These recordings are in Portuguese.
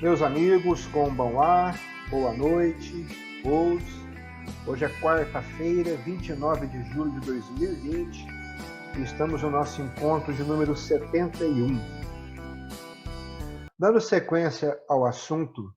Meus amigos, Konbanwa, boa noite, boas. Hoje é quarta-feira, 29 de julho de 2020 e estamos no nosso encontro de número 71. Dando sequência ao assunto,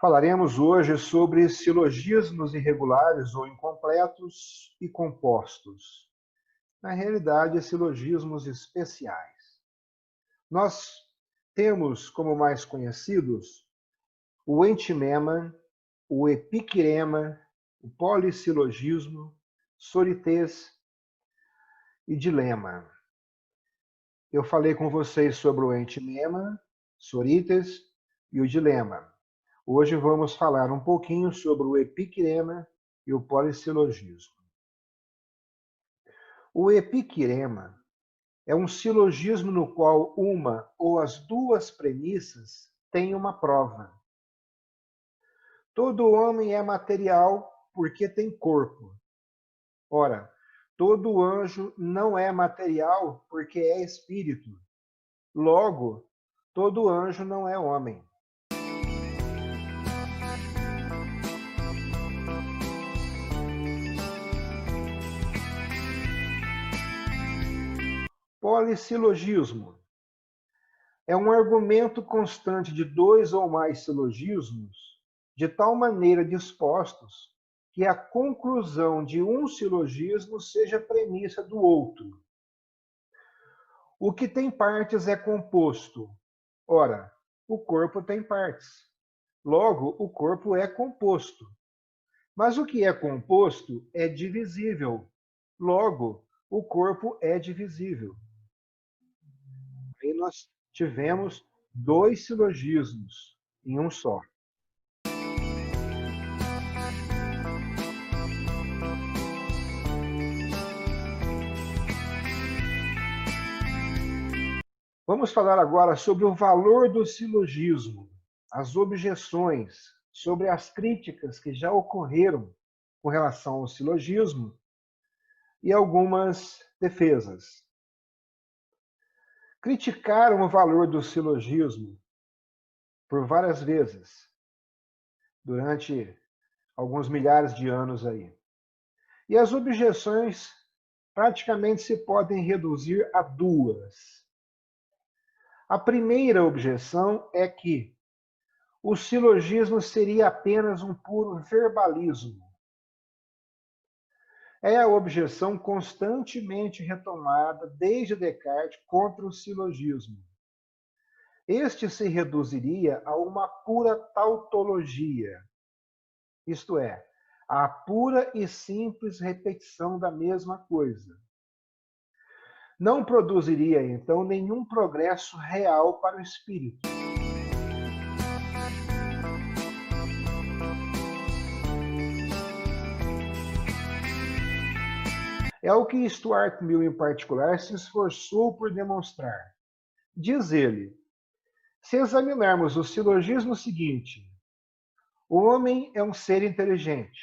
falaremos hoje sobre silogismos irregulares ou incompletos e compostos. Na realidade, silogismos especiais. Nós temos como mais conhecidos o entimema, o epiquirema, o polissilogismo, soritês e dilema. Eu falei com vocês sobre o entimema, sorites e o dilema. Hoje vamos falar um pouquinho sobre o epiquirema e o polissilogismo. O epiquirema é um silogismo no qual uma ou as duas premissas têm uma prova. Todo homem é material porque tem corpo. Ora, todo anjo não é material porque é espírito. Logo, todo anjo não é homem. Polissilogismo é um argumento constante de dois ou mais silogismos, de tal maneira dispostos que a conclusão de um silogismo seja premissa do outro. O que tem partes é composto. Ora, o corpo tem partes. Logo, o corpo é composto. Mas o que é composto é divisível. Logo, o corpo é divisível. Aí nós tivemos dois silogismos em um só. Vamos falar agora sobre o valor do silogismo, as objeções, sobre as críticas que já ocorreram com relação ao silogismo e algumas defesas. Criticaram o valor do silogismo por várias vezes, durante alguns milhares de anos aí. E as objeções praticamente se podem reduzir a duas. A primeira objeção é que o silogismo seria apenas um puro verbalismo. É a objeção constantemente retomada desde Descartes contra o silogismo. Este se reduziria a uma pura tautologia, isto é, a pura e simples repetição da mesma coisa. Não produziria, então, nenhum progresso real para o espírito. É o que Stuart Mill, em particular, se esforçou por demonstrar. Diz ele, se examinarmos o silogismo seguinte, o homem é um ser inteligente.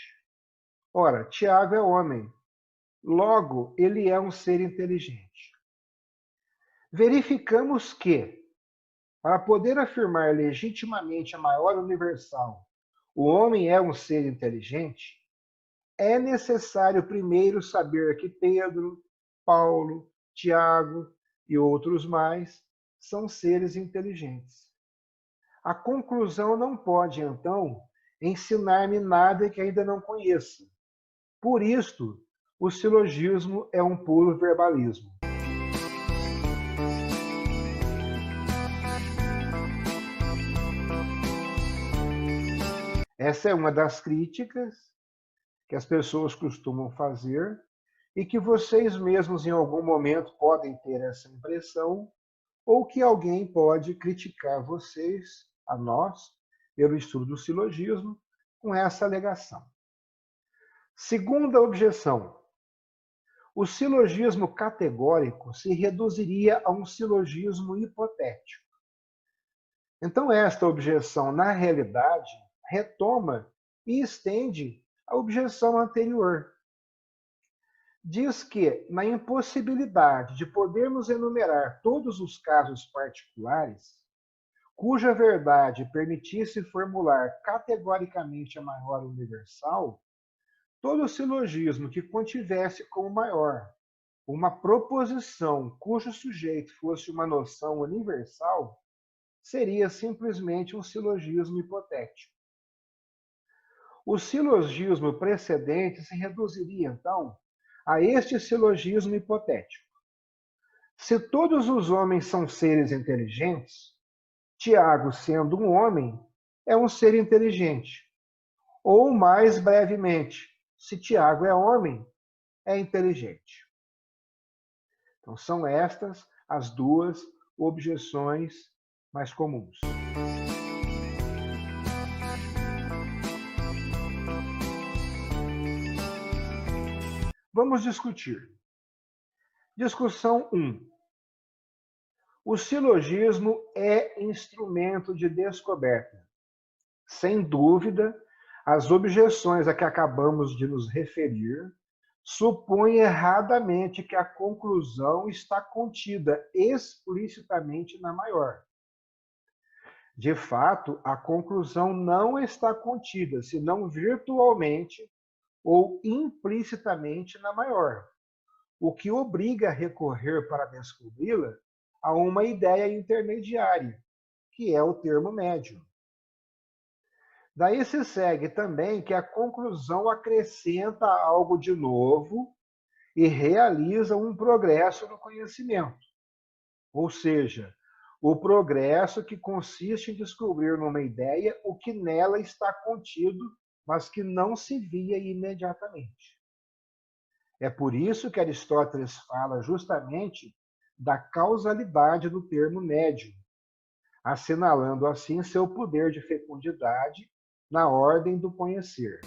Ora, Tiago é homem. Logo, ele é um ser inteligente. Verificamos que, para poder afirmar legitimamente a maior universal, o homem é um ser inteligente, é necessário primeiro saber que Pedro, Paulo, Tiago e outros mais são seres inteligentes. A conclusão não pode, então, ensinar-me nada que ainda não conheça. Por isto, o silogismo é um puro verbalismo. Essa é uma das críticas que as pessoas costumam fazer e que vocês mesmos em algum momento podem ter essa impressão ou que alguém pode criticar vocês, a nós, pelo estudo do silogismo, com essa alegação. Segunda objeção. O silogismo categórico se reduziria a um silogismo hipotético. Então, esta objeção, na realidade, retoma e estende a objeção anterior. Diz que, na impossibilidade de podermos enumerar todos os casos particulares, cuja verdade permitisse formular categoricamente a maior universal, todo silogismo que contivesse como maior uma proposição cujo sujeito fosse uma noção universal seria simplesmente um silogismo hipotético. O silogismo precedente se reduziria, então, a este silogismo hipotético. Se todos os homens são seres inteligentes, Tiago, sendo um homem, é um ser inteligente. Ou, mais brevemente, se Tiago é homem, é inteligente. Então, são estas as duas objeções mais comuns. Vamos discutir. Discussão 1. O silogismo é instrumento de descoberta. Sem dúvida, as objeções a que acabamos de nos referir supõem erradamente que a conclusão está contida explicitamente na maior. De fato, a conclusão não está contida, senão virtualmente ou implicitamente na maior, o que obriga a recorrer para descobri-la a uma ideia intermediária, que é o termo médio. Daí se segue também que a conclusão acrescenta algo de novo e realiza um progresso no conhecimento. Ou seja, o progresso que consiste em descobrir numa ideia o que nela está contido, mas que não se via imediatamente. É por isso que Aristóteles fala justamente da causalidade do termo médio, assinalando assim seu poder de fecundidade na ordem do conhecer.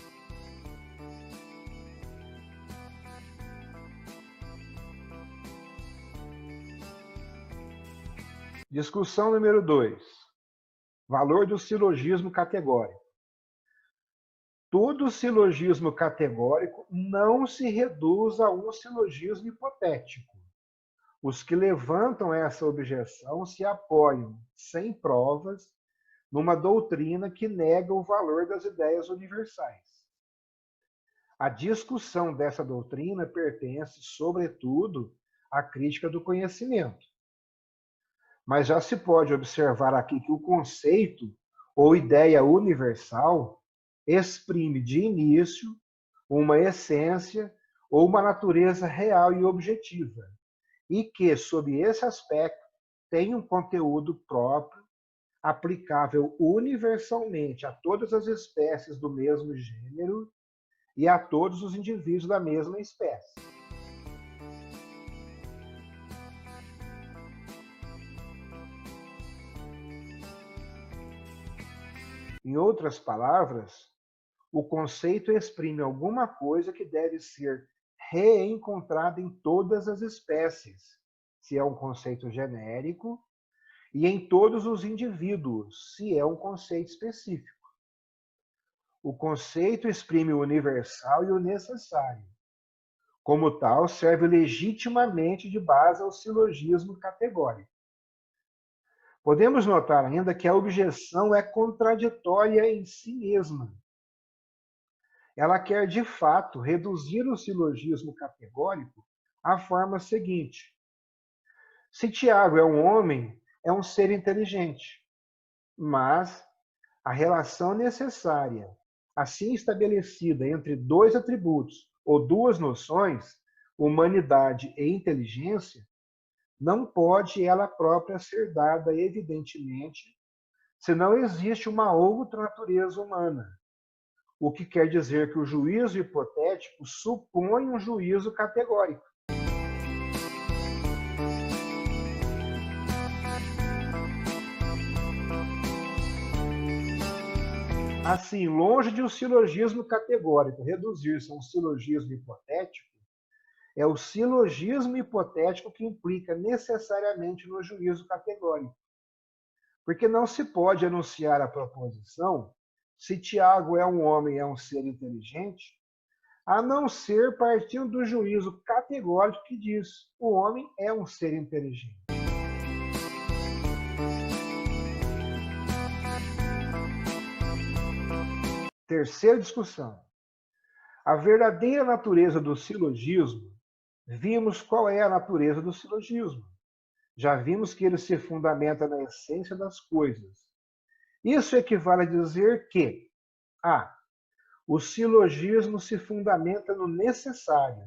Discussão número 2. Valor do silogismo categórico. Todo silogismo categórico não se reduz a um silogismo hipotético. Os que levantam essa objeção se apoiam, sem provas, numa doutrina que nega o valor das ideias universais. A discussão dessa doutrina pertence, sobretudo, à crítica do conhecimento. Mas já se pode observar aqui que o conceito ou ideia universal exprime de início uma essência ou uma natureza real e objetiva, e que, sob esse aspecto, tem um conteúdo próprio, aplicável universalmente a todas as espécies do mesmo gênero e a todos os indivíduos da mesma espécie. Em outras palavras, o conceito exprime alguma coisa que deve ser reencontrada em todas as espécies, se é um conceito genérico, e em todos os indivíduos, se é um conceito específico. O conceito exprime o universal e o necessário. Como tal, serve legitimamente de base ao silogismo categórico. Podemos notar ainda que a objeção é contraditória em si mesma. Ela quer, de fato, reduzir o silogismo categórico à forma seguinte: se Tiago é um homem, é um ser inteligente, mas a relação necessária, assim estabelecida entre dois atributos ou duas noções, humanidade e inteligência, não pode ela própria ser dada evidentemente se não existe uma outra natureza humana, o que quer dizer que o juízo hipotético supõe um juízo categórico. Assim, longe de um silogismo categórico reduzir-se a um silogismo hipotético, é o silogismo hipotético que implica necessariamente no juízo categórico. Porque não se pode anunciar a proposição, se Tiago é um homem, é um ser inteligente, a não ser partindo do juízo categórico que diz: o homem é um ser inteligente. Terceira discussão. A verdadeira natureza do silogismo. Vimos qual é a natureza do silogismo. Já vimos que ele se fundamenta na essência das coisas. Isso equivale a dizer que A. O silogismo se fundamenta no necessário.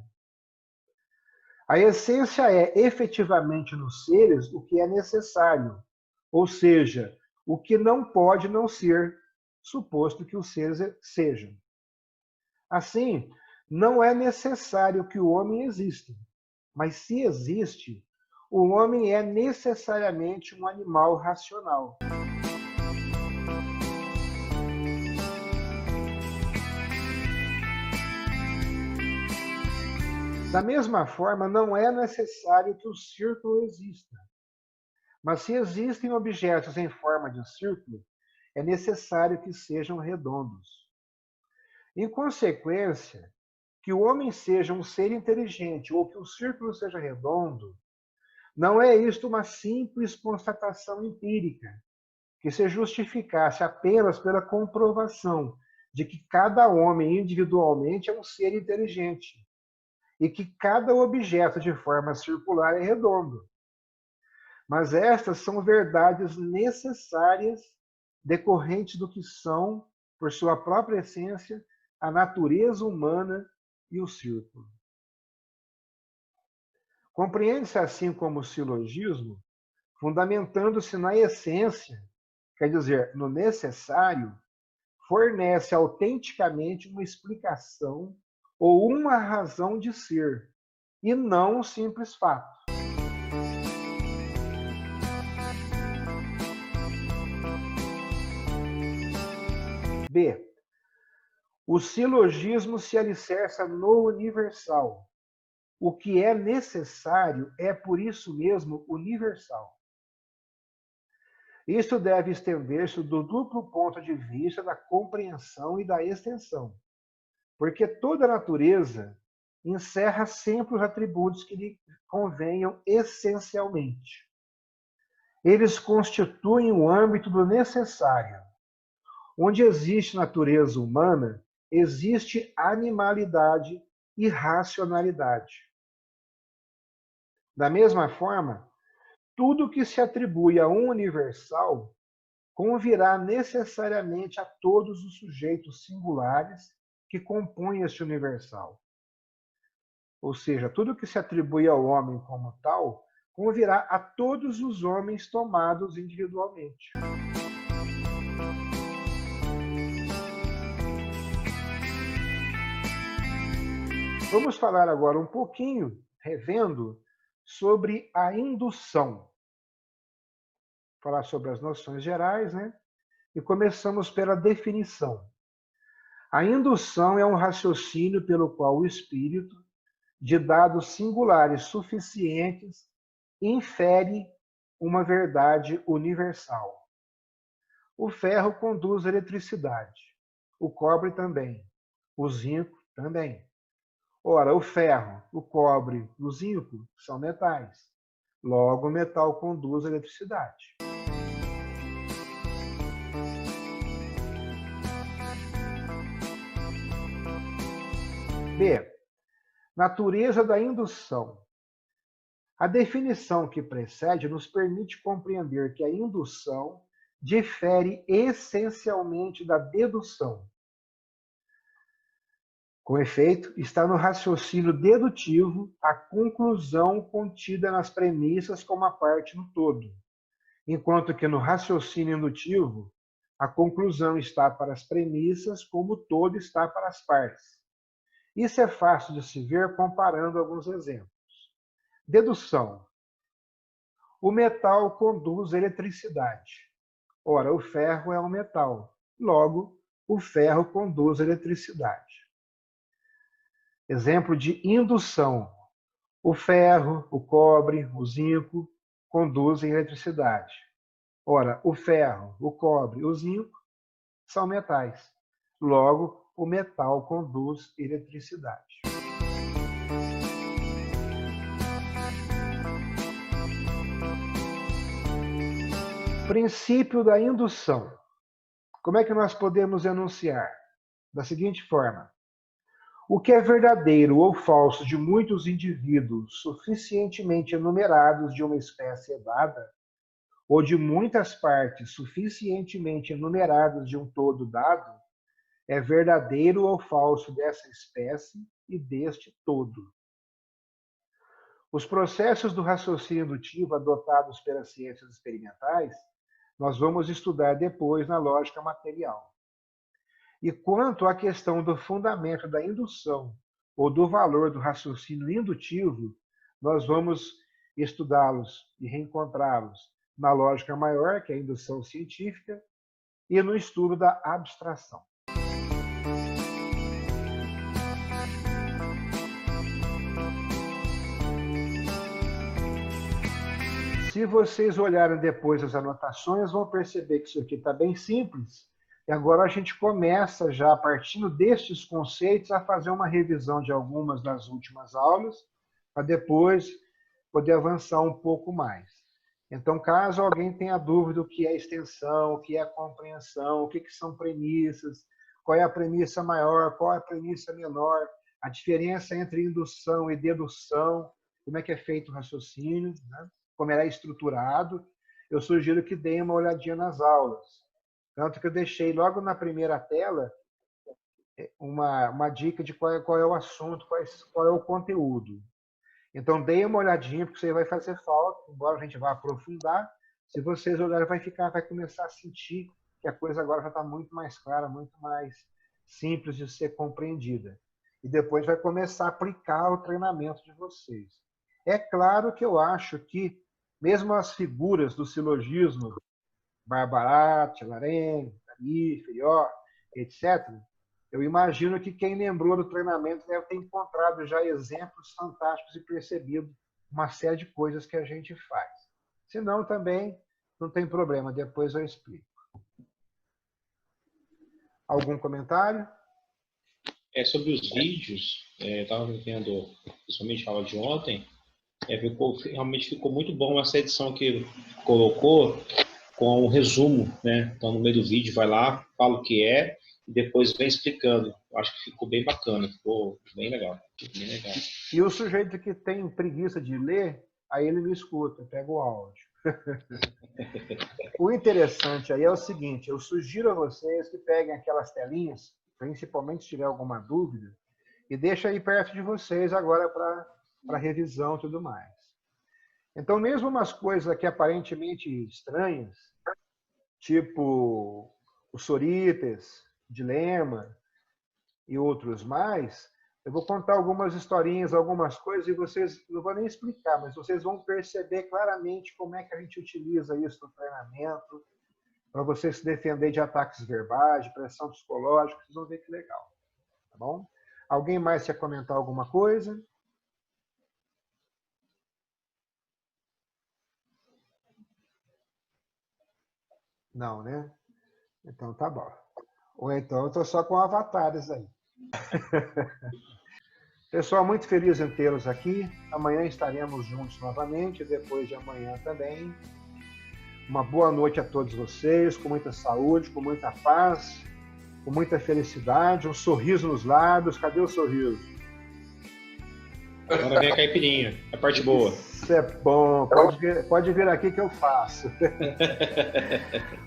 A essência é efetivamente nos seres o que é necessário, ou seja, o que não pode não ser, suposto que os seres sejam. Assim, não é necessário que o homem exista, mas se existe, o homem é necessariamente um animal racional. Da mesma forma, não é necessário que o círculo exista. Mas se existem objetos em forma de círculo, é necessário que sejam redondos. Em consequência, que o homem seja um ser inteligente ou que o círculo seja redondo, não é isto uma simples constatação empírica, que se justificasse apenas pela comprovação de que cada homem individualmente é um ser inteligente e que cada objeto de forma circular é redondo. Mas estas são verdades necessárias decorrentes do que são, por sua própria essência, a natureza humana e o círculo. Compreende-se assim como o silogismo, fundamentando-se na essência, quer dizer, no necessário, fornece autenticamente uma explicação ou uma razão de ser, e não um simples fato. B. O silogismo se alicerça no universal. O que é necessário é, por isso mesmo, universal. Isto deve estender-se do duplo ponto de vista da compreensão e da extensão, porque toda a natureza encerra sempre os atributos que lhe convenham essencialmente. Eles constituem o âmbito do necessário. Onde existe natureza humana, existe animalidade e racionalidade. Da mesma forma, tudo que se atribui a um universal convirá necessariamente a todos os sujeitos singulares que compõem este universal. Ou seja, tudo que se atribui ao homem como tal convirá a todos os homens tomados individualmente. Vamos falar agora um pouquinho, revendo, sobre a indução. Falar sobre as noções gerais, né? E começamos pela definição. A indução é um raciocínio pelo qual o espírito, de dados singulares suficientes, infere uma verdade universal. O ferro conduz a eletricidade, o cobre também, o zinco também. Ora, o ferro, o cobre e o zinco são metais. Logo, o metal conduz a eletricidade. B. Natureza da indução. A definição que precede nos permite compreender que a indução difere essencialmente da dedução. Com efeito, está no raciocínio dedutivo a conclusão contida nas premissas como a parte no todo, enquanto que no raciocínio indutivo, a conclusão está para as premissas como o todo está para as partes. Isso é fácil de se ver comparando alguns exemplos. Dedução. O metal conduz a eletricidade. Ora, o ferro é um metal. Logo, o ferro conduz a eletricidade. Exemplo de indução. O ferro, o cobre, o zinco conduzem eletricidade. Ora, o ferro, o cobre e o zinco são metais. Logo, o metal conduz eletricidade. Princípio da indução. Como é que nós podemos enunciar? da seguinte forma: o que é verdadeiro ou falso de muitos indivíduos suficientemente enumerados de uma espécie dada, ou de muitas partes suficientemente enumeradas de um todo dado, é verdadeiro ou falso dessa espécie e deste todo. Os processos do raciocínio indutivo adotados pelas ciências experimentais, nós vamos estudar depois na lógica material. E quanto à questão do fundamento da indução ou do valor do raciocínio indutivo, nós vamos estudá-los e reencontrá-los na lógica maior, que é a indução científica, e no estudo da abstração. Se vocês olharem depois as anotações, vão perceber que isso aqui está bem simples. E agora a gente começa já, partindo destes conceitos, a fazer uma revisão de algumas das últimas aulas, para depois poder avançar um pouco mais. Então, caso alguém tenha dúvida do que é extensão, o que é compreensão, o que são premissas, qual é a premissa maior, qual é a premissa menor, a diferença entre indução e dedução, como é que é feito o raciocínio, né? Como ele é estruturado, eu sugiro que deem uma olhadinha nas aulas. Tanto que eu deixei logo na primeira tela uma dica de qual é o assunto, qual é o conteúdo. Então, deem uma olhadinha, porque isso aí vai fazer falta, embora a gente vá aprofundar. Se vocês olharem, vai começar a sentir que a coisa agora já está muito mais clara, muito mais simples de ser compreendida. E depois vai começar a aplicar o treinamento de vocês. É claro que eu acho que, mesmo as figuras do silogismo, Barbarat, Larraín, Tari, Ferió, etc., eu imagino que quem lembrou do treinamento deve ter encontrado já exemplos fantásticos e percebido uma série de coisas que a gente faz. Se não, também não tem problema, depois eu explico. Algum comentário? Sobre os vídeos, estava vendo, principalmente a aula de ontem, realmente ficou muito bom essa edição que colocou com um resumo, né? Então, no meio do vídeo, vai lá, fala o que é, e depois vem explicando. Eu acho que ficou bem bacana, ficou bem legal. Bem legal. E o sujeito que tem preguiça de ler, aí ele me escuta, pega o áudio. O interessante aí é o seguinte, eu sugiro a vocês que peguem aquelas telinhas, principalmente se tiver alguma dúvida, e deixa aí perto de vocês agora para revisão e tudo mais. Então, mesmo umas coisas aqui aparentemente estranhas, tipo o Sorites, Dilema e outros mais, eu vou contar algumas historinhas, algumas coisas, e vocês, não vou nem explicar, mas vocês vão perceber claramente como é que a gente utiliza isso no treinamento, para você se defender de ataques verbais, de pressão psicológica, vocês vão ver que legal. Tá bom? Alguém mais quer comentar alguma coisa? Não, né? Então tá bom. Ou então eu estou só com avatares aí. Pessoal, muito feliz em tê-los aqui. Amanhã estaremos juntos novamente, depois de amanhã também. Uma boa noite a todos vocês, com muita saúde, com muita paz, com muita felicidade, um sorriso nos lábios. Cadê o sorriso? Agora vem a caipirinha, a parte boa. Isso é bom, pode vir aqui que eu faço.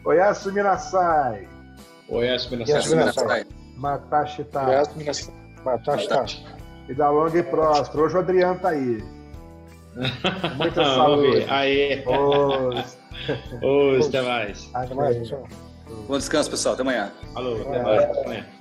Oyasu Minasai. Oyasu Minasai. Matashita. Matashita. Vida longa e próspera. Hoje o Adriano está aí. Muita saúde. Aê. Até mais. Bom descanso, pessoal. Até amanhã. Falou, até mais. Até amanhã.